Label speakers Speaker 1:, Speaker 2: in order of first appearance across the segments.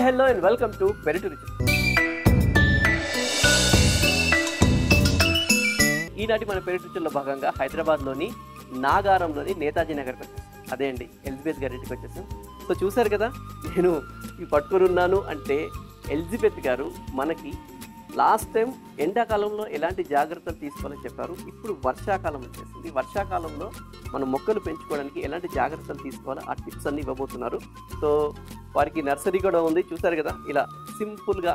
Speaker 1: hello and welcome to Perutu Riches. ఈనాటి మన పెరుటు రుచుల్లో భాగంగా హైదరాబాద్లోని నాగారంలోని నేతాజీ నగర్కి వచ్చేసాం. అదే అండి ఎలిజబెత్ గారి ఇంటికి వచ్చేసాం. సో చూసారు కదా, నేను ఈ పట్టుకొని ఉన్నాను అంటే ఎలిజబెత్ గారు మనకి లాస్ట్ టైం ఎండాకాలంలో ఎలాంటి జాగ్రత్తలు తీసుకోవాలని చెప్పారు. ఇప్పుడు వర్షాకాలం వచ్చేసింది. వర్షాకాలంలో మనం మొక్కలు పెంచుకోవడానికి ఎలాంటి జాగ్రత్తలు తీసుకోవాలో ఆ టిప్స్ అన్ని ఇవ్వబోతున్నారు. సో వారికి నర్సరీ కూడా ఉంది, చూసారు కదా. ఇలా సింపుల్గా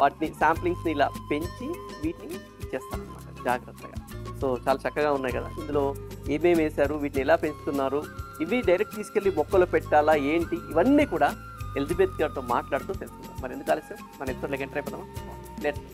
Speaker 1: వాటిని శాంప్లింగ్స్ని ఇలా పెంచి వీటిని ఇచ్చేస్తారనమాట జాగ్రత్తగా. సో చాలా చక్కగా ఉన్నాయి కదా. ఇందులో ఏమేమి వేశారు, వీటిని ఎలా పెంచుతున్నారు, ఇవి డైరెక్ట్ తీసుకెళ్ళి మొక్కలు పెట్టాలా ఏంటి, ఇవన్నీ కూడా ఎలిజబెత్ గారితో మాట్లాడుతూ తెలుసుకుందాం. మరి ఎందుకు ఆలస్యం, మన ఎపిసోడ్లోకి ఎంటర్ అయిపోదామా? లెట్స్.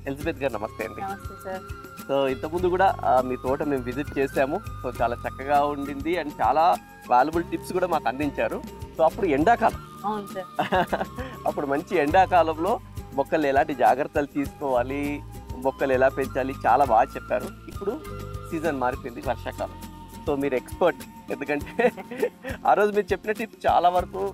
Speaker 1: ఎలిజబెత్ గారు నమస్తే అండి.
Speaker 2: నమస్తే సార్.
Speaker 1: సో ఇంతకుముందు కూడా మీ తోట మేము విజిట్ చేసాము. సో చాలా చక్కగా ఉండింది అండ్ చాలా వాల్యుబుల్ టిప్స్ కూడా మాకు అందించారు. సో అప్పుడు ఎండాకాలం,
Speaker 2: అవును సార్.
Speaker 1: అప్పుడు మంచి ఎండాకాలంలో మొక్కలు ఎలాంటి జాగ్రత్తలు తీసుకోవాలి, మొక్కలు ఎలా పెంచాలి చాలా బాగా చెప్పారు. ఇప్పుడు సీజన్ మారిపోయింది, వర్షాకాలం. సో మీరు ఎక్స్పర్ట్, ఎందుకంటే ఆ రోజు మీరు చెప్పిన టిప్స్ చాలా వరకు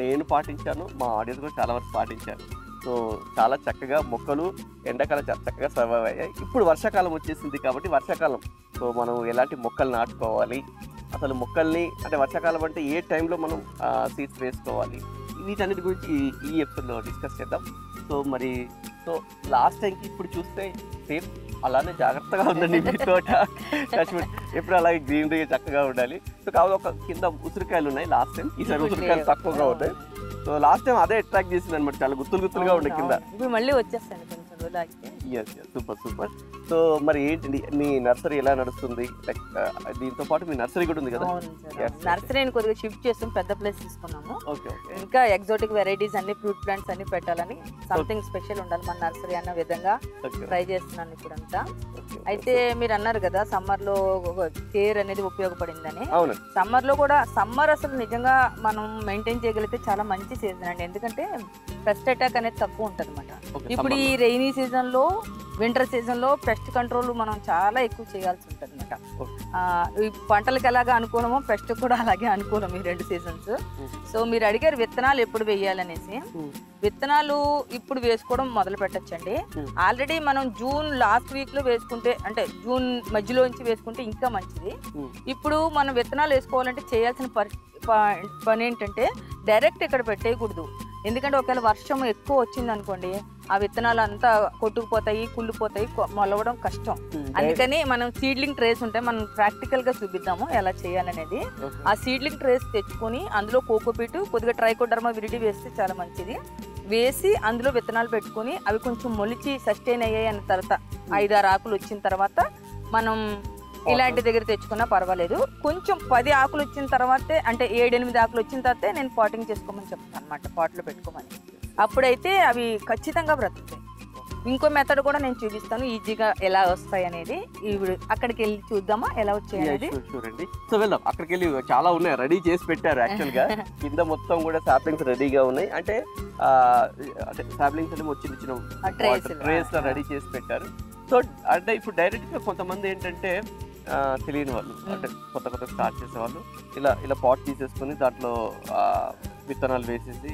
Speaker 1: నేను పాటించాను, మా ఆడియన్స్ కూడా చాలా వరకు పాటించాను. సో చాలా చక్కగా మొక్కలు ఎండాకాలం చాలా చక్కగా సర్వైవ్ అయ్యాయి. ఇప్పుడు వర్షాకాలం వచ్చేసింది కాబట్టి వర్షాకాలం సో మనం ఎలాంటి మొక్కలు నాటుకోవాలి, అసలు మొక్కల్ని అంటే వర్షాకాలం అంటే ఏ టైంలో మనం సీడ్స్ వేసుకోవాలి, వీటన్నిటి గురించి ఈ ఎపిసోడ్లో డిస్కస్ చేద్దాం. సో మరి సో లాస్ట్ టైంకి ఇప్పుడు చూస్తే సేమ్ అలానే జాగ్రత్తగా ఉందండి మీ తోట. ఎప్పుడు అలాగే గ్రీనరీ చక్కగా ఉండాలి. సో కావాలి ఒక కింద ఉసిరికాయలు ఉన్నాయి లాస్ట్ టైం, ఈసారి ఉసిరికాయలు తక్కువగా ఉన్నాయి. సో లాస్ట్ టైం అదే అట్రాక్ట్ చేసింది అనమాట, చాలా గుత్తులుగా ఉండే కింద.
Speaker 2: ఇప్పుడు మళ్ళీ వచ్చేస్తాను కొంచెం రోజులు ఆగితే.
Speaker 1: Super super. సో మరి ఏంటి మీ నర్సరీ ఎలా నడుస్తుంది? లైక్ దీంతో పాటు మీ నర్సరీ కూడా ఉంది కదా?
Speaker 2: నర్సరీని కొద్దిగా షిఫ్ట్ చేస్తాం, పెద్ద ప్లేస్ తీసుకున్నాము. ఇంకా ఎగ్జాటిక్ వెరైటీస్ అన్ని, ఫ్రూట్ ప్లాంట్స్ అన్ని పెట్టాలని, సంథింగ్ స్పెషల్ ఉండాలి మన నర్సరీ అన్న విధంగా ట్రై చేస్తున్నాను ఇప్పుడంతా. అయితే మీరు అన్నారు కదా సమ్మర్ లో కేర్ అనేది ఉపయోగపడిందని. సమ్మర్ లో కూడా, సమ్మర్ అసలు నిజంగా మనం మెయింటైన్ చేయగలిగితే చాలా మంచి సీజన్ అండి. ఎందుకంటే పెస్ట్ అటాక్ అనేది తక్కువ ఉంటుంది అనమాట. ఇప్పుడు ఈ రెయినీ సీజన్ లో, వింటర్ సీజన్ లో పెస్ట్ కంట్రోల్ మనం చాలా ఎక్కువ చేయాల్సి ఉంటుంది అనమాట. ఈ పంటలకు ఎలాగా అనుకూలమో పెస్ట్ కూడా అలాగే అనుకూలం ఈ రెండు సీజన్స్. సో మీరు అడిగారు విత్తనాలు ఎప్పుడు వేయాలనేసి. విత్తనాలు ఇప్పుడు వేసుకోవడం మొదలు పెట్టచ్చండి. ఆల్రెడీ మనం జూన్ లాస్ట్ వీక్ లో వేసుకుంటే, అంటే జూన్ మధ్యలోంచి వేసుకుంటే ఇంకా మంచిది. ఇప్పుడు మనం విత్తనాలు వేసుకోవాలంటే చేయాల్సిన పని ఏంటంటే డైరెక్ట్ ఇక్కడ పెట్టేయకూడదు. ఎందుకంటే ఒకవేళ వర్షం ఎక్కువ వచ్చింది అనుకోండి, ఆ విత్తనాలు అంతా కొట్టుకుపోతాయి, కుళ్ళిపోతాయి, మొలవడం కష్టం. అందుకని మనం సీడ్లింగ్ ట్రేస్ ఉంటాయి, మనం ప్రాక్టికల్ గా చూపిద్దాము ఎలా చేయాలనేది. ఆ సీడ్లింగ్ ట్రేస్ తెచ్చుకొని అందులో కోకోపీట్, కొద్దిగా ట్రైకోడర్మా విరిడి వేస్తే చాలా మంచిది. వేసి అందులో విత్తనాలు పెట్టుకొని అవి కొంచెం మొలిచి సస్టైన్ అయ్యాయి అన్న తర్వాత 5-6 ఆకులు వచ్చిన తర్వాత మనం ఇలాంటి దగ్గర తెచ్చుకున్నా పర్వాలేదు. కొంచెం 10 ఆకులు వచ్చిన తర్వాతే, అంటే 7-8 ఆకులు వచ్చిన తర్వాతే నేను పాటింగ్ చేసుకోమని చెప్తాను అనమాట, పాట్లో పెట్టుకోమని. అప్పుడైతే అవి ఖచ్చితంగా బ్రతుకుతాయి. ఇంకో మెథడ్ కూడా నేను చూపిస్తాను ఈజీగా ఎలా వస్తాయి అనేది. ఇప్పుడు అక్కడికి వెళ్ళి చూద్దామా ఎలా వచ్చాయి అనేది.
Speaker 1: చూడండి. సో వెళ్దాం, అక్కడికి వెళ్ళి చాలా ఉన్నాయి, రెడీ చేసి పెట్టారు యాక్చువల్ గా. కింద మొత్తం కూడా సాప్లింగ్స్ రెడీగా ఉన్నాయి. అంటే సాప్లింగ్స్ అంటే చిన్న చిన్న ట్రేస్ రెడీ చేసి పెట్టారు. సో అంటే ఇప్పుడు డైరెక్ట్ గా కొంతమంది ఏంటంటే తెలియని వాళ్ళు, అంటే కొత్త స్టార్ట్ చేసే వాళ్ళు ఇలా పాట్ తీసేసుకుని దాంట్లో విత్తనాలు వేసేసి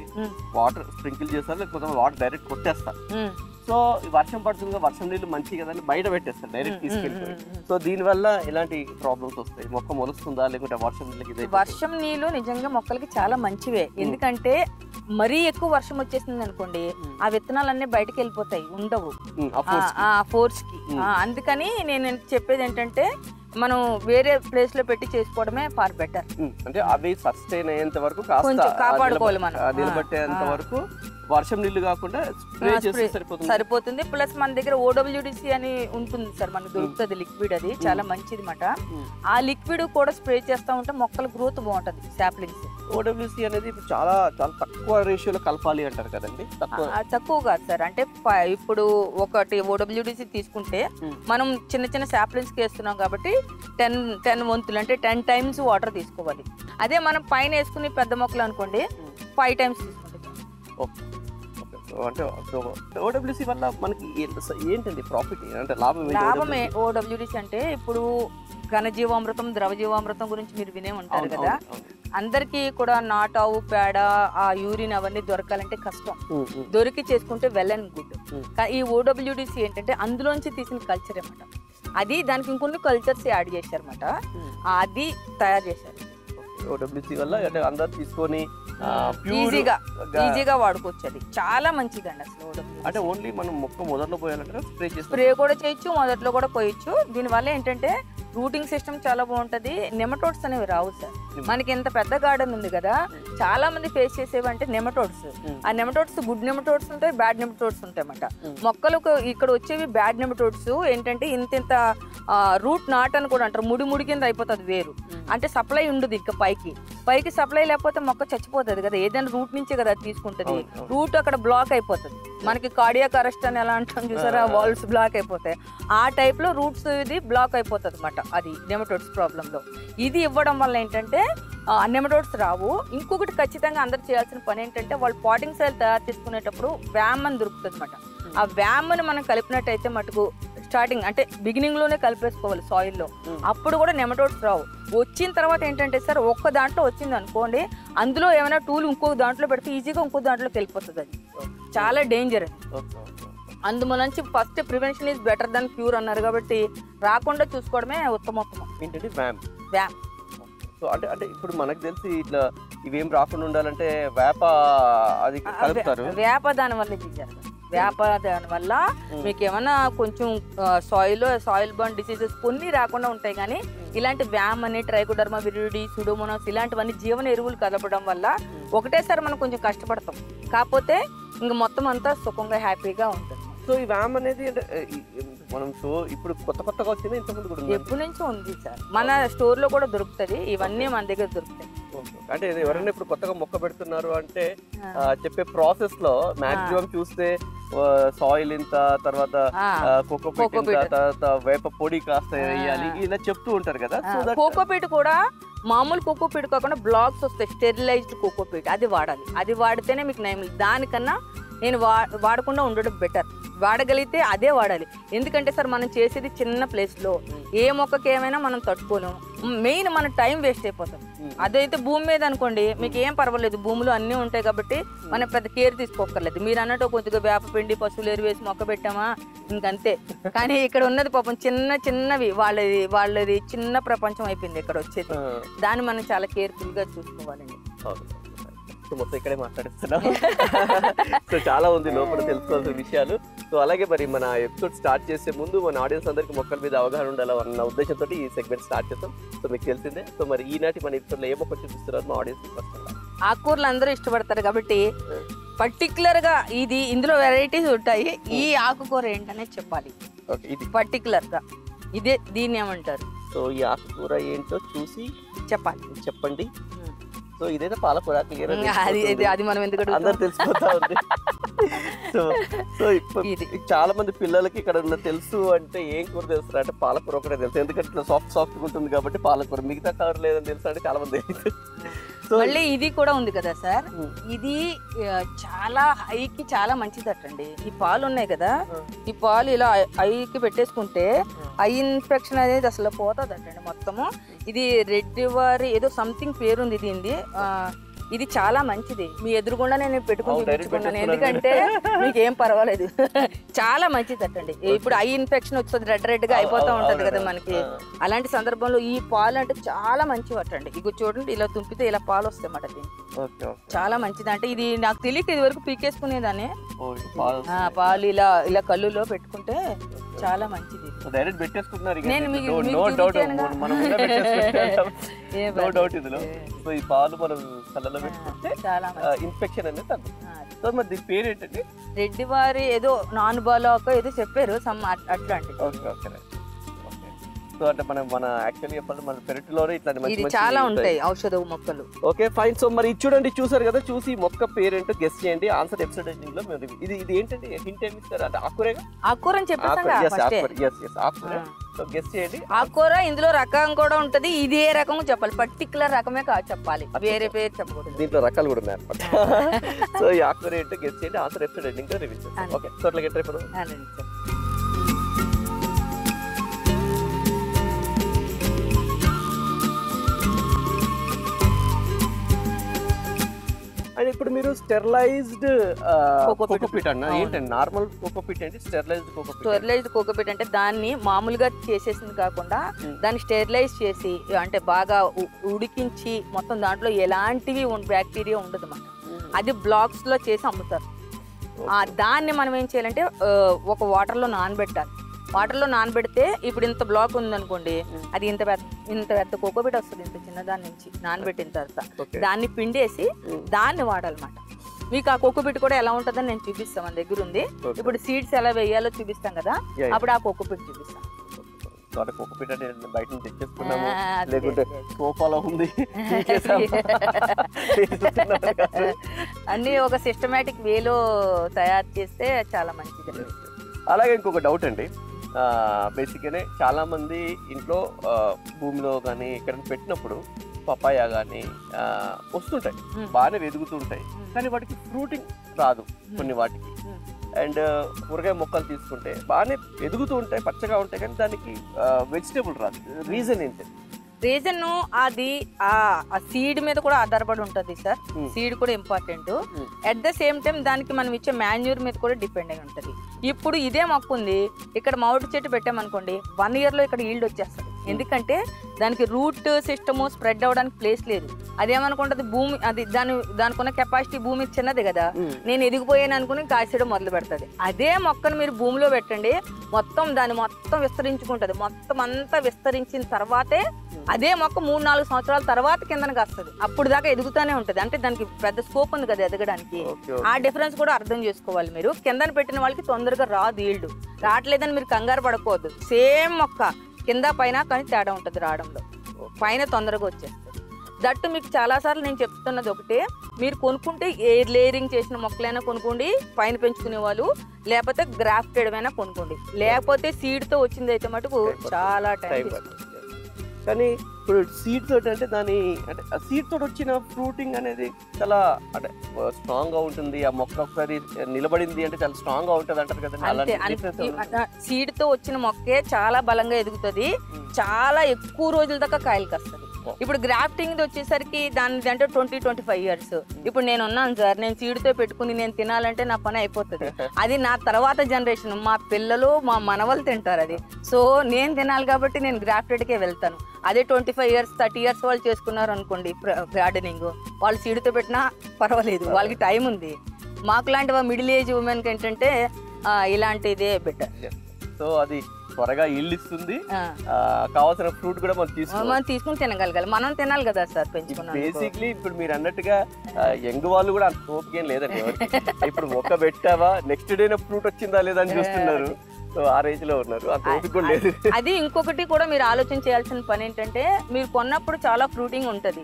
Speaker 1: వాటర్ స్ప్రింకిల్ చేస్తారు, లేకపోతే వాటర్ డైరెక్ట్ కొట్టేస్తారు. సో వర్షం పడుతుంది, వర్షం నీళ్ళు మంచి కదా అని బయట పెట్టేస్తారు డైరెక్ట్ తీసుకెళ్ళిపోయి. సో దీనివల్ల ఎలాంటి ప్రాబ్లమ్స్ వస్తాయి? మొక్క మొలుస్తుందా, లేకుంటే వర్షం నీళ్ళకి?
Speaker 2: వర్షం నీళ్ళు నిజంగా మొక్కలకి చాలా మంచివే. ఎందుకంటే మరీ ఎక్కువ వర్షం వచ్చేసింది అనుకోండి, ఆ విత్తనాలన్నీ బయటకు వెళ్ళిపోతాయి, ఉండవు ఆ ఫోర్స్ కి. అందుకని నేను చెప్పేది ఏంటంటే మనం వేరే ప్లేస్ లో పెట్టి చేసుకోవడమే ఫార్ బెటర్.
Speaker 1: అంటే అవి సస్టైన్ అయ్యేంత వరకు
Speaker 2: కాపాడుకోవాలి మనం,
Speaker 1: నిలబట్టేంత వరకు వర్షం నీళ్లు కాకుండా స్ప్రే చేస్తే
Speaker 2: సరిపోతుంది. ప్లస్ మన దగ్గర OWDC అని ఉంటుంది సార్, మనకు దొరుకుతుంది లిక్విడ్, అది చాలా మంచిది మాట. ఆ లిక్విడ్ కూడా స్ప్రే చేస్తా ఉంటే మొక్కల గ్రోత్ బాగుంటది. సాప్లింగ్స్
Speaker 1: OWDC అనేది ఇప్పుడు చాలా చాలా తక్కువ రేషియోలో కలపాలి అంటారు కదండి?
Speaker 2: తక్కువ కాదు సార్, అంటే ఇప్పుడు ఒకటి OWDC తీసుకుంటే మనం చిన్న చిన్న సాప్లింగ్స్ కి వేస్తున్నాం కాబట్టి 10 వంతులు అంటే 10 టైమ్స్ వాటర్ తీసుకోవాలి. అదే మనం పైన వేసుకుని పెద్ద మొక్కలు అనుకోండి 5 టైమ్స్ తీసుకుంటాం.
Speaker 1: అంటే OWDC వల్ల మనకి ఏంటండి ప్రాఫిట్, అంటే లాభమే?
Speaker 2: OWDC అంటే ఇప్పుడు ఘనజీవామృతం, ద్రవజీవామృతం గురించి మీరు వినే ఉంటారు కదా. అందరికీ కూడా నాటావు పేడ, ఆ యూరిన్ అవన్నీ దొరకాలంటే కష్టం. దొరికి చేసుకుంటే వెల్ అండ్ గుడ్. ఈ OWDC ఏంటంటే అందులోంచి తీసిన కల్చర్ అనమాట. అది దానికి ఇంకొన్ని కల్చర్స్ యాడ్ చేశారన్నమాట, అది తయారు చేశారు.
Speaker 1: OWDC వల్ల అంటే అందరు తీసుకొని
Speaker 2: ఈజీగా వాడుకోవచ్చు. అది చాలా మంచిదండి అసలు.
Speaker 1: అంటే ఓన్లీ మనం మొక్క మొదట్లో పోయాలంటే
Speaker 2: స్ప్రే కూడా చేయొచ్చు, మొదట్లో కూడా పోయొచ్చు. దీనివల్ల ఏంటంటే రూటింగ్ సిస్టమ్ చాలా బాగుంటది. నెమటోడ్స్ అనేవి రావు సార్. మనకి ఎంత పెద్ద గార్డెన్ ఉంది కదా, చాలా మంది ఫేస్ చేసేవంటే నెమటోడ్స్. ఆ నెమటోడ్స్ గుడ్ నెమటోడ్స్ ఉంటాయి, బ్యాడ్ నెమటోడ్స్ ఉంటాయి అన్నమాట. మొక్కలకు ఇక్కడ వచ్చేవి బ్యాడ్ నెమటోడ్స్ ఏంటంటే ఇంత రూట్ నాట్ అని కూడా అంటారు, ముడి కింద అయిపోతుంది వేరు. అంటే సప్లై ఉండదు ఇంకా పైకి సప్లై లేకపోతే మొక్క చచ్చిపోతుంది కదా. ఏదైనా రూట్ నుంచే కదా తీసుకుంటది, రూట్ అక్కడ బ్లాక్ అయిపోతుంది. మనకి కార్డియాక్ అరెస్ట్ అని ఎలా అంటాం చూసారా, వాల్వ్స్ బ్లాక్ అయిపోతాయి. ఆ టైప్ లో రూట్స్ ఇది బ్లాక్ అయిపోతుంది అన్నమాట. అది నెమటోడ్స్ ప్రాబ్లం లో ఇది ఇవ్వడం వల్ల ఏంటంటే నెమటోడ్స్ రావు. ఇంకొకటి ఖచ్చితంగా అందరు చేయాల్సిన పని ఏంటంటే వాళ్ళు పాటింగ్ సాయిల్ తయారు చేసుకునేటప్పుడు వ్యామ్ అని దొరుకుతుంది అనమాట. ఆ వ్యామ్ ని మనం కలిపినట్టయితే మటుకు స్టార్టింగ్ అంటే బిగినింగ్ లోనే కలిపేసుకోవాలి సాయిల్లో, అప్పుడు కూడా నెమటోడ్స్ రావు. వచ్చిన తర్వాత ఏంటంటే సార్ ఒక్క దాంట్లో వచ్చింది అనుకోండి, అందులో ఏమైనా టూల్ ఇంకో దాంట్లో పెడితే ఈజీగా ఇంకో దాంట్లోకి వెళ్ళిపోతుంది. అది చాలా డేంజర్ అది. అందుమూలంచి first prevention is better than cure అన్నారు కాబట్టి రాకుండా చూసుకోవడమే ఉత్తమోత్తమం.
Speaker 1: ఏంటంటే వ్యామ్. సో అంటే ఇప్పుడు మనకు తెలిసి ఇట్లా ఇవేం రాకుండా ఉండాలంటే వేప అది కలుపుతారు.
Speaker 2: వేప దాని వల్ల చేశారు. వేప దాని వల్ల మీకు ఏమన్నా కొంచెం సాయిల్ బర్న్ డిసీజెస్ కొన్ని రాకుండా ఉంటాయి. కానీ ఇలాంటి వ్యామ్ అని, ట్రైకోడర్మా విరిడి, సూడోమోనాస్ ఇలాంటివన్నీ జీవన ఎరువులు కలపడం వల్ల ఒకటేసారి మనం కొంచెం కష్టపడతాం, కాకపోతే ఇంక మొత్తం అంతా సుఖంగా హ్యాపీగా ఉంటుంది.
Speaker 1: సో ఈ వ్యామ్ అనేది మనం ఇప్పుడు కొత్తగా వచ్చింది, ఇంతకుముందు కూడా
Speaker 2: ఎప్పటి నుంచో ఉంది సార్. మన స్టోర్ లో కూడా దొరుకుతుంది, ఇవన్నీ మన దగ్గర దొరుకుతాయి.
Speaker 1: అంటే ఎవరైనా ఇప్పుడు కొత్తగా మొక్క పెడుతున్నారు అంటే చెప్పే ప్రాసెస్ లో మాక్సిమం చూస్తే సాయిల్ ఇంత, తర్వాత కోకోపీట్ ఇంత, తర్వాత వేప పొడి కాస్త వేయాలి ఇలా చెప్తూ ఉంటారు కదా.
Speaker 2: కోకోపీట్ కూడా మామూలు కోకోపీట్ కాకుండా బ్లాక్స్ వస్తాయి, స్టెరిలైజ్డ్ కోకోపీట్, అది వాడాలి. అది వాడితేనే మీకు నయం. దానికన్నా నేను వాడకుండా ఉండడం బెటర్. వాడగలిగితే అదే వాడాలి. ఎందుకంటే సార్ మనం చేసేది చిన్న ప్లేస్లో ఏ మొక్కకి ఏమైనా మనం తట్టుకోలేము. మెయిన్ మన టైం వేస్ట్ అయిపోతుంది. అదైతే భూమి మీద అనుకోండి మీకు ఏం పర్వాలేదు, భూమిలో అన్నీ ఉంటాయి కాబట్టి మనం పెద్ద కేర్ తీసుకోకర్లేదు. మీరు అన్నట్టు కొద్దిగా వేప పిండి, పశువులు ఎరువు వేసి మొక్క పెట్టామా ఇంకంతే. కానీ ఇక్కడ ఉన్నది పాపం చిన్నవి, వాళ్ళది చిన్న ప్రపంచం అయిపోయింది ఇక్కడ వచ్చేది. దాన్ని మనం చాలా కేర్ఫుల్గా చూసుకోవాలండి.
Speaker 1: మొత్తం ఇక్కడే మాట్లాడిస్తున్నాం. సో చాలా ఉంది లోపల తెలుసుకోవాల్సిన విషయాలు. సో అలాగే మరి మన ఎపిసోడ్ స్టార్ట్ చేసే ముందు మన ఆడియన్స్ అందరికీ మొక్కల మీద అవగాహన ఉండాలన్న ఉద్దేశంతో ఈ సెగ్మెంట్ స్టార్ట్ చేస్తాం. సో మీకు తెలిసిందే. సో మరి ఈనాటి మన ఎపిసోడ్ లో ఏ మొక్క చూపిస్తున్నారు మా ఆడియన్స్?
Speaker 2: ఆకుకూరలు అందరూ ఇష్టపడతారు కాబట్టి పర్టికులర్ గా ఇందులో వెరైటీస్ ఉంటాయి. ఈ ఆకుకూర ఏంటనే చెప్పాలి పర్టికులర్ గా. దీన్ని ఏమంటారు?
Speaker 1: సో ఈ ఆకుకూర ఏంటో చూసి చెప్పండి. సో ఇదైతే పాలకూర,
Speaker 2: అది మనం ఎందుకు
Speaker 1: అందరు తెలిసిపోతా ఉంది. సో చాలా మంది పిల్లలకి ఇక్కడ తెలుసు అంటే ఏం కూర తెలుసు అంటే పాలకూర ఒకటే తెలుసు. ఎందుకంటే ఇట్లా సాఫ్ట్ ఉంటుంది కాబట్టి పాలకూర, మిగతా కవర్ లేదని తెలుసు అంటే చాలా మంది తెలియదు.
Speaker 2: మళ్ళీ ఇది కూడా ఉంది కదా సార్, ఇది చాలా ఐకి చాలా మంచిదటండి. ఈ పాలు ఉన్నాయి కదా, ఈ పాలు ఇలా ఐకి పెట్టేసుకుంటే ఐ ఇన్ఫెక్షన్ అనేది అసలు పోతుందటండి మొత్తము. ఇది రెడ్ వారి ఏదో సంథింగ్ పేరుంది దీనిది. ఇది చాలా మంచిది. మీ ఎదురుగుండా నేను పెట్టుకుని చూపించుకున్నాను, ఎందుకంటే మీకు ఏం పర్వాలేదు. చాలా మంచిది అట్టండి. ఇప్పుడు ఐ ఇన్ఫెక్షన్ వస్తుంది, రెడ్ గా అయిపోతూ ఉంటది కదా మనకి. అలాంటి సందర్భంలో ఈ పాలు అంటే చాలా మంచివి అట్టండి. ఇక చూడండి, ఇలా తుంపితే ఇలా పాలు వస్తాయి అన్నమాట. దీనికి చాలా మంచిది. అంటే ఇది నాకు తెలియక ఇది వరకు పీకేసుకునేదాన్ని. పాలు ఇలా కళ్ళులో పెట్టుకుంటే చాలా మంచిది. నేను
Speaker 1: నో డౌట్ ఇందులో. సో ఈ పాలు మనం కళ్ళలో పెట్టుకుంటే ఇన్ఫెక్షన్ అనేది తగ్గుతుంది. సో మరి దీని పేరు ఏంటండి?
Speaker 2: రెడ్డి వారి ఏదో నాన్ బాలాకో ఏదో చెప్పారు సమ్ అట్లాంటి.
Speaker 1: Okay okay. సో అంటే మన యాక్చువల్లీ చెప్పాలి మన పెరటిలోనే ఇట్లాంటి మంచి మంచి
Speaker 2: చాలా ఉంటాయి ఔషధ మొక్కలు.
Speaker 1: Okay fine. సో మరి చూడండి, చూసారు కదా, చూసి మొక్క పేరేంటో గెస్ట్ చేయండి. ఆన్సర్ ఎపిసోడ్ ఎండింగ్ లో ఇది ఏంటంటే హింట్ ఏమి ఇస్తారు అంటే ఆకుకూరేగా?
Speaker 2: ఆకుకూర అని చెప్పేసాం.
Speaker 1: ఆకుకూర. సో గెస్ట్ చేయండి.
Speaker 2: ఆకుకూర ఇందులో రకం కూడా ఉంటది. ఇదే రకం చెప్పాలి, పర్టికులర్ రకమే కాదు చెప్పాలి, వేరే పేరు చెప్పకూడదు.
Speaker 1: దీంట్లో రకాలు కూడా ఉన్నాయి అన్నమాట. సో ఈ ఆకుకూర ఏంటో గెస్ట్ చేయండి. ఆన్సర్ ఎపిసోడ్ ఎండింగ్ లో రివీల్ చేస్తాం. ఓకే సో అట్లా గెట్ అయిపోదాం. అండ్ ఇప్పుడు మీరు స్టెరిలైజ్డ్ కోకోపీట్ అన్న ఏంటండి? నార్మల్ కోకోపీట్ ఏంటి, స్టెరిలైజ్డ్ కోకోపీట్?
Speaker 2: స్టెరిలైజ్డ్ కోకోపీట్ అంటే దాన్ని మామూలుగా చేసేసింది కాకుండా దాన్ని స్టెరిలైజ్ చేసి అంటే బాగా ఉడికించి మొత్తం దాంట్లో ఎలాంటివి బ్యాక్టీరియా ఉండదు మాట. అది బ్లాక్స్ లో చేసి అమ్ముతారు. దాన్ని మనం ఏం చేయాలంటే ఒక వాటర్ లో నానబెట్టాలి. వాటర్ లో నానబెడితే ఇప్పుడు ఇంత బ్లాక్ ఉందనుకోండి, అది ఇంత పెద్ద కోకోపీట్ వస్తుంది, ఇంత చిన్నదాని నుంచి నానబెట్టిన తర్వాత దాన్ని పిండేసి దాన్ని వాడాలన్నమాట. మీకు ఆ కోకోపీట్ కూడా ఎలా ఉంటుందని నేను చూపిస్తాను, మన దగ్గర ఉంది. ఇప్పుడు సీడ్స్ ఎలా వేయాలో చూపిస్తాం కదా, అప్పుడు ఆ కోకోపీట్ చూపిస్తాం.
Speaker 1: కోకోపీట్ అంటే బయట నుంచి తెచ్చేసుకున్నాము, లేకుంటే సోఫాలో ఉంది,
Speaker 2: అన్ని ఒక సిస్టమేటిక్ వేలో తయారు చేస్తే చాలా మంచిది.
Speaker 1: అలాగే ఇంకొక డౌట్ అండి, బేసిక్గానే చాలా మంది ఇంట్లో భూమిలో కానీ ఇక్కడ పెట్టినప్పుడు పపాయ కానీ వస్తుంటాయి, బాగానే వెదుగుతుంటాయి, కానీ వాటికి ఫ్రూటింగ్ రాదు కొన్ని వాటికి. అండ్ కూరగాయ మొక్కలు తీసుకుంటే బాగానే ఎదుగుతూ ఉంటాయి, పచ్చగా ఉంటాయి, కానీ దానికి వెజిటేబుల్ రాదు. రీజన్ ఏంటి?
Speaker 2: రీజన్ అది ఆ సీడ్ మీద కూడా ఆధారపడి ఉంటుంది సార్. సీడ్ కూడా important. At the same time దానికి మనం ఇచ్చే మాన్యూర్ మీద కూడా డిపెండ్ అయి ఉంటుంది. ఇప్పుడు ఇదే మొక్క ఉంది, ఇక్కడ మామిడి చెట్టు పెట్టామనుకోండి, 1 year లో ఇక్కడ ఈల్డ్ వచ్చేస్తుంది. ఎందుకంటే దానికి రూట్ సిస్టమ్ స్ప్రెడ్ అవ్వడానికి ప్లేస్ లేదు. అదేమనుకుంటుంది, భూమి అది దానికున్న కెపాసిటీ భూమి చిన్నది కదా, నేను ఎదిగిపోయాను అనుకుని కాసేయడం మొదలు పెడుతుంది. అదే మొక్కను మీరు భూమిలో పెట్టండి, దాన్ని మొత్తం విస్తరించుకుంటుంది. మొత్తం అంతా విస్తరించిన తర్వాతే అదే మొక్క 3-4 సంవత్సరాల తర్వాత కిందకి వస్తుంది. అప్పుడు దాకా ఎదుగుతూనే ఉంటుంది. అంటే దానికి పెద్ద స్కోప్ ఉంది కదా ఎదగడానికి. ఆ డిఫరెన్స్ కూడా అర్థం చేసుకోవాలి మీరు. కిందన పెట్టిన వాళ్ళకి తొందరగా రాదు ఈల్డ్. రావట్లేదని మీరు కంగారు పడకూడదు. సేమ్ మొక్క కింద పైన కానీ తేడా ఉంటుంది రావడంలో. పైన తొందరగా వచ్చేస్తుంది. దట్టు మీకు చాలాసార్లు నేను చెప్తున్నది ఒకటే, మీరు కొనుక్కుంటే ఎయిర్ లేయరింగ్ చేసిన మొక్కలైనా కొనుక్కోండి పైన పెంచుకునే వాళ్ళు, లేకపోతే గ్రాఫ్టెడ్ అయినా కొనుక్కోండి. లేకపోతే సీడ్తో వచ్చింది అయితే మటుకు చాలా టైం.
Speaker 1: కానీ ఇప్పుడు సీడ్ తోటి అంటే దాని అంటే ఆ సీడ్ తోటి వచ్చిన ఫ్రూటింగ్ అనేది చాలా అంటే స్ట్రాంగ్ గా ఉంటుంది. ఆ మొక్క ఒకసారి నిలబడింది అంటే చాలా స్ట్రాంగ్ గా ఉంటుంది అంటారు కదా.
Speaker 2: సీడ్ తో వచ్చిన మొక్కే చాలా బలంగా ఎదుగుతుంది, చాలా ఎక్కువ రోజుల దాకా కాయలు కాస్తుంది. ఇప్పుడు గ్రాఫ్టింగ్ వచ్చేసరికి దాని అంటే 20-25 years. ఇప్పుడు నేను ఉన్నాను సార్, నేను సీడ్తో పెట్టుకుని నేను తినాలంటే నా పని అయిపోతుంది. అది నా తర్వాత జనరేషన్, మా పిల్లలు మా మనవలు తింటారు అది. సో నేను తినాలి కాబట్టి నేను గ్రాఫ్టెడ్కే వెళ్తాను. అదే 25 years 30 years వాళ్ళు చేసుకున్నారు అనుకోండి గార్డెనింగ్, వాళ్ళు సీడ్తో పెట్టినా పర్వాలేదు, వాళ్ళకి టైం ఉంది. మాకు లాంటి మిడిల్ ఏజ్ ఉమెన్కి ఏంటంటే ఇలాంటిదే బెటర్.
Speaker 1: సో అది త్వరగా ఈల్డ్ ఇస్తుంది, కావాల్సిన ఫ్రూట్ కూడా మనం
Speaker 2: తీసుకుని తినగలగాలి. మనం తినాలి కదా సార్ పెంచుకున్నాం.
Speaker 1: బేసిక్లీ ఇప్పుడు మీరు అన్నట్టుగా యంగ్ వాళ్ళు కూడా అంత ఓపిక ఏం లేదండి. ఇప్పుడు మొక్క పెట్టావా నెక్స్ట్ డే ఫ్రూట్ వచ్చిందా లేదా అని చూస్తున్నారు. సో ఆ రేంజ్ లో ఉన్నారు, అంత ఓపిక కూడా లేదు.
Speaker 2: అది ఇంకొకటి కూడా మీరు ఆలోచన చేయాల్సిన పని ఏంటంటే, మీరు కొన్నప్పుడు చాలా ఫ్రూటింగ్ ఉంటుంది.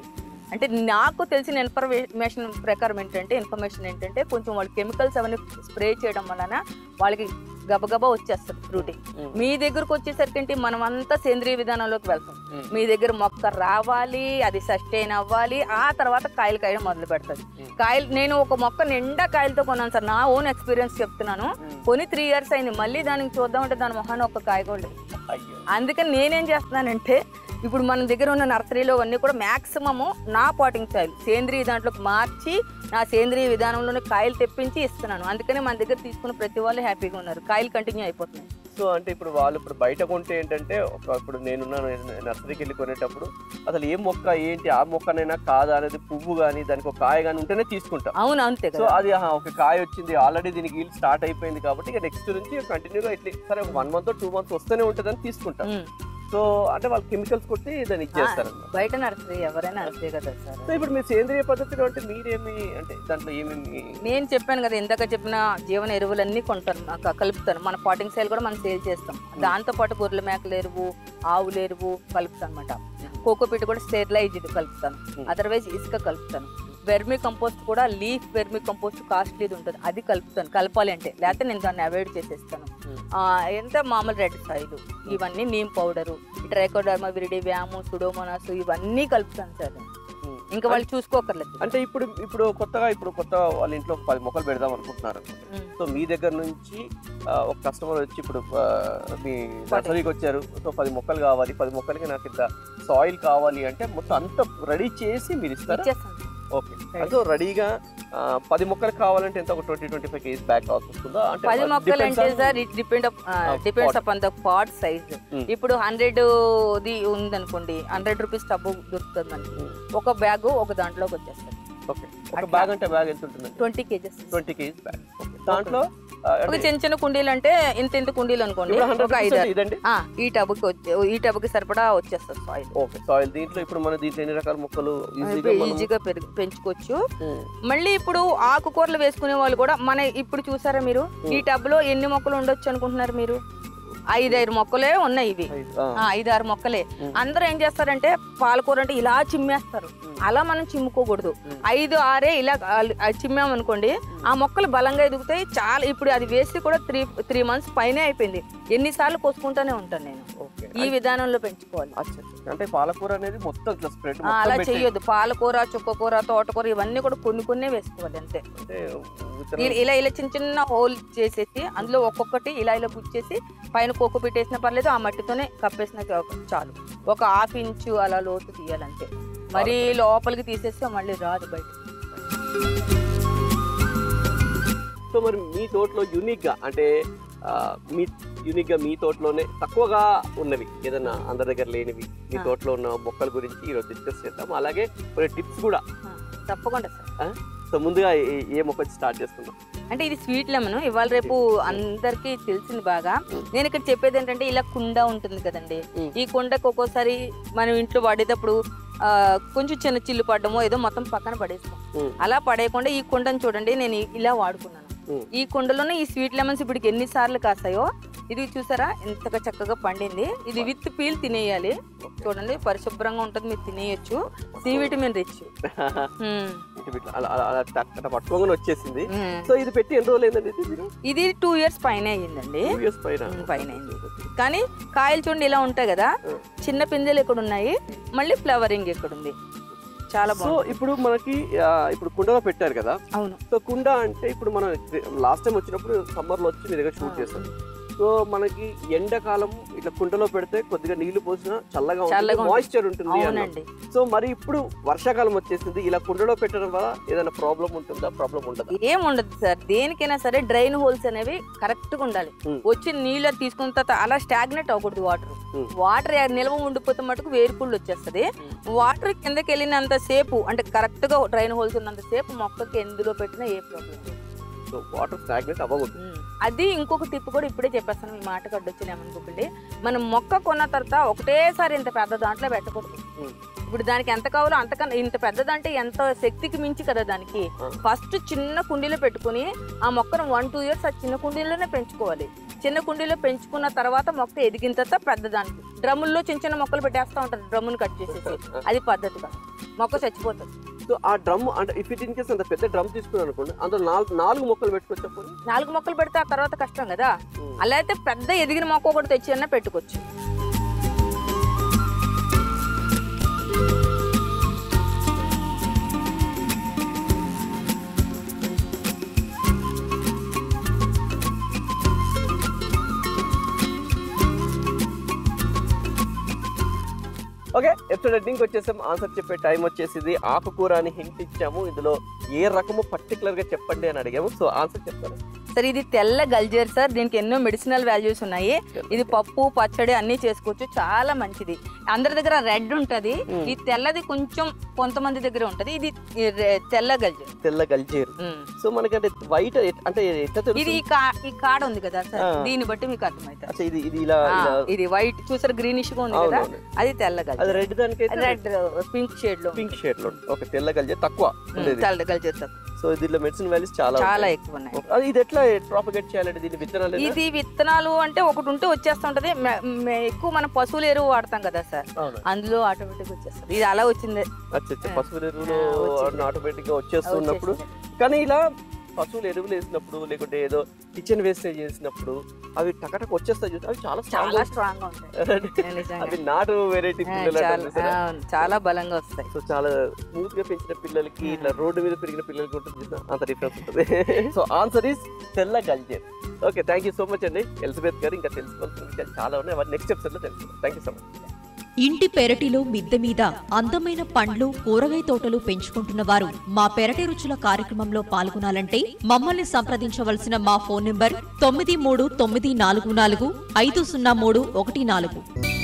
Speaker 2: అంటే నాకు తెలిసిన ఇన్ఫర్మేషన్ ఏంటంటే కొంచెం వాళ్ళు కెమికల్స్ అవన్నీ స్ప్రే చేయడం వలన వాళ్ళకి గబగబా వచ్చేస్తుంది ఫ్రూటింగ్. మీ దగ్గరకు వచ్చేసరికి ఏంటి, మనం అంతా సేంద్రియ విధానంలోకి వెళ్తాం. మీ దగ్గర మొక్క రావాలి, అది సస్టైన్ అవ్వాలి, ఆ తర్వాత కాయలు కాయడం మొదలు పెడుతుంది. నేను ఒక మొక్క నిండా కాయలతో కొన్నాను సార్, నా ఓన్ ఎక్స్పీరియన్స్ చెప్తున్నాను. కొని 3 years అయింది, మళ్ళీ దానికి చూద్దామంటే దాని మొహాన్ని ఒక కాయ కూడా లేదు. అందుకని నేనేం చేస్తున్నానంటే, ఇప్పుడు మన దగ్గర ఉన్న నర్సరీలో అన్నీ కూడా మ్యాక్సిమము నా పాటింగ్ సాయిల్ సేంద్రియ దాంట్లోకి మార్చి నా సేంద్రియ విధానంలోనే కాయలు తెప్పించి ఇస్తున్నాను. అందుకని మన దగ్గర తీసుకున్న ప్రతి వాళ్ళు హ్యాపీగా ఉన్నారు, కాయలు కంటిన్యూ అయిపోతున్నాయి.
Speaker 1: సో అంటే ఇప్పుడు వాళ్ళు బయట కొంటే ఏంటంటే, ఇప్పుడు నేనున్న నర్సరీకి వెళ్ళి కొనేటప్పుడు అసలు ఏ మొక్క ఏంటి, ఆ మొక్కనైనా కాదా అనేది పువ్వు కానీ దానికి ఒక కాయ కానీ ఉంటేనే తీసుకుంటాం.
Speaker 2: అవును అంతే.
Speaker 1: సో అది ఒక కాయ వచ్చింది ఆల్రెడీ, దీనికి ఈల్డ్ స్టార్ట్ అయిపోయింది కాబట్టి ఇక నెక్స్ట్ నుంచి కంటిన్యూగా ఇట్లా సరే 1 month or 2 months వస్తూనే ఉంటుందని తీసుకుంటాం. సో అంటే వాళ్ళు కెమికల్స్ కొట్టి దాన్ని ఇచ్చేస్తారు.
Speaker 2: బయట నర్సరీ ఎవరైనా నర్సరీ కదా సార్.
Speaker 1: సో ఇప్పుడు మీరు సేంద్రియ పద్ధతిలో అంటే మీరేమి అంటే దాంట్లో ఏమేమి?
Speaker 2: నేను చెప్పాను కదా ఇందాక చెప్పిన జీవన ఎరువులన్నీ కొంటాను, కలుపుతాను. మన పాటింగ్ సేల్ కూడా మనం సేల్ చేస్తాం. దాంతో పాటు గొర్రెల మేకల ఎరువు, ఆవుల ఎరువు కలుపుతాను అనమాట. కోకోపీట్ కూడా స్టెరిలైజ్డ్ కలుపుతాను. అదర్వైజ్ ఇసుక కలుపుతాను. వెర్మీ కంపోస్ట్ కూడా లీఫ్ వెర్మీ కంపోస్ట్ కాస్ట్లీది ఉంటుంది, అది కలుపుతాను కలపాలి అంటే, లేకపోతే నేను దాన్ని అవాయిడ్ చేసేస్తాను. ఎంత మామూలు రెడ్ సాయిల్, ఇవన్నీ నీమ్ పౌడరు, ట్రైకోడర్మా విరిడి, వ్యాము, సుడోమోనాస్ ఇవన్నీ కలుపుతాను సార్. ఇంకా వాళ్ళు చూసుకోకర్లేదు.
Speaker 1: అంటే ఇప్పుడు కొత్త వాళ్ళ ఇంట్లో 10 మొక్కలు పెడదాం అనుకుంటున్నారు. సో మీ దగ్గర నుంచి ఒక కస్టమర్ వచ్చి ఇప్పుడు మీ నర్సరీకి వచ్చారు, సో 10 మొక్కలు కావాలి, 10 మొక్కలకి నాకు ఇంత సాయిల్ కావాలి అంటే మొత్తం అంతా రెడీ చేసి మీరు ఇస్తారా? ఓకే. సో రెడీగా 10 మొక్కలు కావాలంటే ఎంత, ఒక 20-25 kg బ్యాగ్ కావాల్సి వస్తుందా? అంటే
Speaker 2: 10 మొక్కలు అంటే sir it depends upon the pot size. ఇప్పుడు 100ది ఉందనుకోండి, 100 రూపీస్ టబ్బు దొరుకుతుంది మనకి. ఒక బ్యాగ్ ఒక దాంట్లోకి వచ్చేస్తుంది.
Speaker 1: ఓకే. ఒక బ్యాగ్ అంటే బ్యాగ్ ఎంత ఉంటుంది?
Speaker 2: 20 kg.
Speaker 1: 20 kg bag. దాంట్లో
Speaker 2: ఒక చిన్న కుండీలు అంటే ఇంత కుండీలు అనుకోండి, ఒక 5 ఈ టబ్కి సరిపడా వచ్చేస్తుంది సాయిల్.
Speaker 1: ఓకే. సాయిల్ దీంట్లో ఇప్పుడు మన దీంట్లో ఎన్ని రకాల మొక్కలు
Speaker 2: ఈజీగా పెంచుకోవచ్చు. మళ్ళీ ఇప్పుడు ఆకుకూరలు వేసుకునే వాళ్ళు కూడా మన ఇప్పుడు చూసారా మీరు, ఈ టబ్ లో ఎన్ని మొక్కలు ఉండొచ్చు అనుకుంటున్నారు మీరు? 5-6 మొక్కలే ఉన్నాయి. ఇవి 5-6 మొక్కలే. అందరూ ఏం చేస్తారంటే పాలకూర అంటే ఇలా చిమ్మేస్తారు, అలా మనం చిమ్ముకోకూడదు. 5-6 ఇలా చిమ్మామనుకోండి, ఆ మొక్కలు బలంగా ఎదుగుతాయి. చాలా ఇప్పుడు అది వేసి కూడా 3 months పైనే అయిపోయింది. ఎన్నిసార్లు కోసుకుంటానే ఉంటాను నేను. ఈ విధానంలో పెంచుకోవాలి.
Speaker 1: అంటే పాలకూర అనేది మొత్తం స్ప్రెడ్
Speaker 2: అలా చెయ్యొద్దు. పాలకూర, చుక్కకూర, తోటకూర ఇవన్నీ కూడా కొన్ని వేసుకోవాలి అంతే. ఇలా చిన్న హోల్ చేసేసి అందులో ఒక్కొక్కటి ఇలా గుచ్చేసి పైన కోకో పెట్టేసినా పర్లేదు, ఆ మట్టితోనే కప్పేసిన చాలు. ఒక 1/2 ఇంచు అలా లోతు తీయాలంటే, మరి లోపలికి తీసేస్తే మళ్ళీ రాదు బయట.
Speaker 1: సో మరి మీ తోటలో యూనిక్ గా అంటే మీ తోటలోనే తక్కువగా ఉన్నవి ఏదన్నా అందరి దగ్గర లేనివి మీ తోటలో ఉన్న మొక్కల గురించి ఈరోజు డిస్కస్ చేద్దాం. అలాగే కొన్ని టిప్స్ కూడా
Speaker 2: తప్పకుండా సార్.
Speaker 1: సో ముందుగా ఏ మొక్క స్టార్ట్ చేసుకుందాం
Speaker 2: అంటే ఇది స్వీట్ లెమన్. ఇవాళ రేపు అందరికి తెలిసింది బాగా. నేను ఇక్కడ చెప్పేది ఏంటంటే, ఇలా కుండ ఉంటుంది కదండి, ఈ కుండకు ఒక్కోసారి మనం ఇంట్లో వాడేటప్పుడు కొంచెం చిన్న చిల్లు పడ్డమో ఏదో మొత్తం పక్కన పడేస్తాం. అలా పడేయకుండా ఈ కుండను చూడండి, నేను ఇలా వాడుకున్నాను. ఈ కుండలోనే ఈ స్వీట్ లెమన్స్ ఇప్పటికి ఎన్నిసార్లు కాసాయో. ఇది చూసారా ఎంతగా చక్కగా పండింది. ఇది విత్ పీల్ తినేయాలి. చూడండి పరిశుభ్రంగా ఉంటుంది, మీరు తినేయచ్చు. C vitamin rich.
Speaker 1: పట్టుకోగానే వచ్చేసింది. సో ఇది పెట్టి ఎన్ని రోజులు అయిందండి?
Speaker 2: ఇది 2 years పైన అయ్యిందండి.
Speaker 1: 2 years పైన
Speaker 2: అయింది. కానీ కాయలు చూడండి ఇలా ఉంటాయి కదా, చిన్న పిందెలు ఎక్కడ ఉన్నాయి, మళ్ళీ ఫ్లవరింగ్ ఎక్కడ ఉంది, చాలా బాగుంది.
Speaker 1: సో ఇప్పుడు మనకి ఇప్పుడు కుండలో పెట్టారు కదా.
Speaker 2: అవును.
Speaker 1: సో కుండ అంటే ఇప్పుడు మనం లాస్ట్ టైం వచ్చినప్పుడు సమ్మర్ లో వచ్చి మీ దగ్గర షూట్ చేస్తాం. సో మనకి ఎండాకాలం ఇట్లా కుండలో పెడితే కొద్దిగా నీళ్లు పోసినా చల్లగా ఉంటుంది, మాయిశ్చర్ ఉంటుంది. సో మరి ఇప్పుడు వర్షాకాలం వచ్చేసింది, ఇలా కుండలో పెట్టడం వల్ల ఏదైనా ప్రాబ్లం ఉంటుందా? ప్రాబ్లం ఉండదు?
Speaker 2: ఏముండదు సార్. దేనికైనా సరే డ్రైన్ హోల్స్ అనేవి కరెక్ట్ గా ఉండాలి. వచ్చి నీళ్ళు తీసుకున్న తర్వాత అలా స్టాగ్నెట్ అవ్వకూడదు. వాటర్ నిల్వ ఉండిపోతే మటుకు వేరుకుళ్ళు వచ్చేస్తుంది. వాటర్ కిందకి వెళ్ళినంత సేపు అంటే కరెక్ట్ గా డ్రైన్ హోల్స్ ఉన్నంత సేపు మొక్కకి ఎందులో పెట్టినా ఏ ప్రాబ్లం లేదు.
Speaker 1: వాటర్ స్టాగ్నెట్ అవ్వకూడదు.
Speaker 2: అది ఇంకొక టిప్ కూడా ఇప్పుడే చెప్పేస్తాను, మీ మాట కడ్డొచ్చినామనుకోండి. మనం మొక్క కొన్న తర్వాత ఒకటేసారి ఇంత పెద్ద దాంట్లో పెట్టకూడదు. ఇప్పుడు దానికి ఎంత కావాలో అంతకన్నా, ఇంత పెద్దదంటే ఎంత శక్తికి మించి కదా దానికి. ఫస్ట్ చిన్న కుండీలో పెట్టుకుని ఆ మొక్కను 1-2 years ఆ చిన్న కుండీలోనే పెంచుకోవాలి. చిన్న కుండీలో పెంచుకున్న తర్వాత మొక్క ఎదిగిన తర్వాత పెద్దదానికి డ్రమ్ముల్లో చిన్న మొక్కలు పెట్టేస్తా ఉంటారు, డ్రమ్మును కట్ చేసేసి. అది పద్ధతిగా మొక్క చచ్చిపోతుంది.
Speaker 1: సో ఆ డ్రమ్ అంటే ఇఫ్ ఇట్ ఇన్ కేస్ అంత పెద్ద డ్రమ్ తీసుకున్నాను అనుకోండి, అందులో 4 మొక్కలు పెట్టుకోవచ్చు.
Speaker 2: 4 మొక్కలు పెడితే ఆ తర్వాత కష్టం కదా. అలా అయితే పెద్ద ఎదిగిన మొక్క ఒకటి తెచ్చి అన్నా పెట్టుకోవచ్చు.
Speaker 1: ఓకే, ఎపిసోడ్ ఎండింగ్ వచ్చేసాం. ఆన్సర్ చెప్పే టైం వచ్చేసింది. ఆకుకూర అని హింట్ ఇచ్చాము, ఇందులో ఏ రకము పర్టికులర్ గా చెప్పండి అని అడిగాము. సో ఆన్సర్ చెప్తారు.
Speaker 2: సార్ ఇది తెల్ల గల్జేర్ సార్, దీనికి ఎన్నో మెడిసినల్ వాల్యూస్ ఉన్నాయి. ఇది పప్పు పచ్చడి అన్ని చేసుకోవచ్చు, చాలా మంచిది. అందరి దగ్గర రెడ్ ఉంటది, ఈ తెల్లది కొంచెం కొంతమంది దగ్గర ఉంటది. ఇది తెల్ల గల్జేరు.
Speaker 1: సో మనకంటే వైట్ అంటే
Speaker 2: ఇది ఈ కాడ ఉంది కదా సార్, దీన్ని బట్టి మీకు అర్థమైతే ఇది వైట్ చూసారు గ్రీనిష్ గా ఉంది కదా, అది తెల్ల గల్జేరు. రెడ్ పింక్ షేడ్ లో
Speaker 1: ఓకే. తెల్ల గల్జేరు తక్కువ,
Speaker 2: తెల్ల గల్జేరు తక్కువ.
Speaker 1: సో దీనిలో మెడిసిన్ వాల్యూస్ చాలా
Speaker 2: ఎక్కువ ఉన్నాయి.
Speaker 1: ఇది ఎట్లా ప్రాపగేట్ చేయాలంటే దీని విత్తనాలు?
Speaker 2: ఇది విత్తనాలు అంటే ఒకటి ఉంటే వచ్చేస్తా ఉంటది. ఎక్కువ మనం పశువుల ఎరువు వాడతాం కదా సార్, అందులో ఆటోమేటిక్ వచ్చేస్తుంది. ఇది అలా వచ్చింది.
Speaker 1: పశువుల ఎరువులు ఆటోమేటిక్ గా వచ్చేస్తున్నప్పుడు, కానీ ఇలా పశువులు ఎరువులు వేసినప్పుడు లేకుంటే ఏదో కిచెన్ వేస్టేజ్ చేసినప్పుడు అవి టకటక వచ్చేస్తాయి. అవి చాలా స్ట్రాంగ్ గా ఉంటాయి. అవి నాటు వెరైటీ
Speaker 2: చాలా బలంగా వస్తాయి.
Speaker 1: సో చాలా స్మూత్ గా పెంచిన పిల్లలకి ఇట్లా రోడ్డు మీద పెరిగిన పిల్లలకి ఉంటుంది, అంత డిఫరెన్స్ ఉంటుంది. సో ఆన్సర్ ఈస్ తెల్ల గల్జేరు. Okay, thank you so much అండి ఎలిజబెత్ గారు. ఇంకా తెలుసుకోవాల్సిన విషయాలు చాలా ఉన్నాయి, నెక్స్ట్ ఎపిసోడ్ లో తెలుసుకుందాం. Thank you so much.
Speaker 3: ఇంటి పెరటిలో మిద్దె మీద అందమైన పండ్లు కూరగాయ తోటలు పెంచుకుంటున్న వారు మా పెరటి రుచుల కార్యక్రమంలో పాల్గొనాలంటే మమ్మల్ని సంప్రదించవలసిన మా ఫోన్ నంబర్ 9394450314.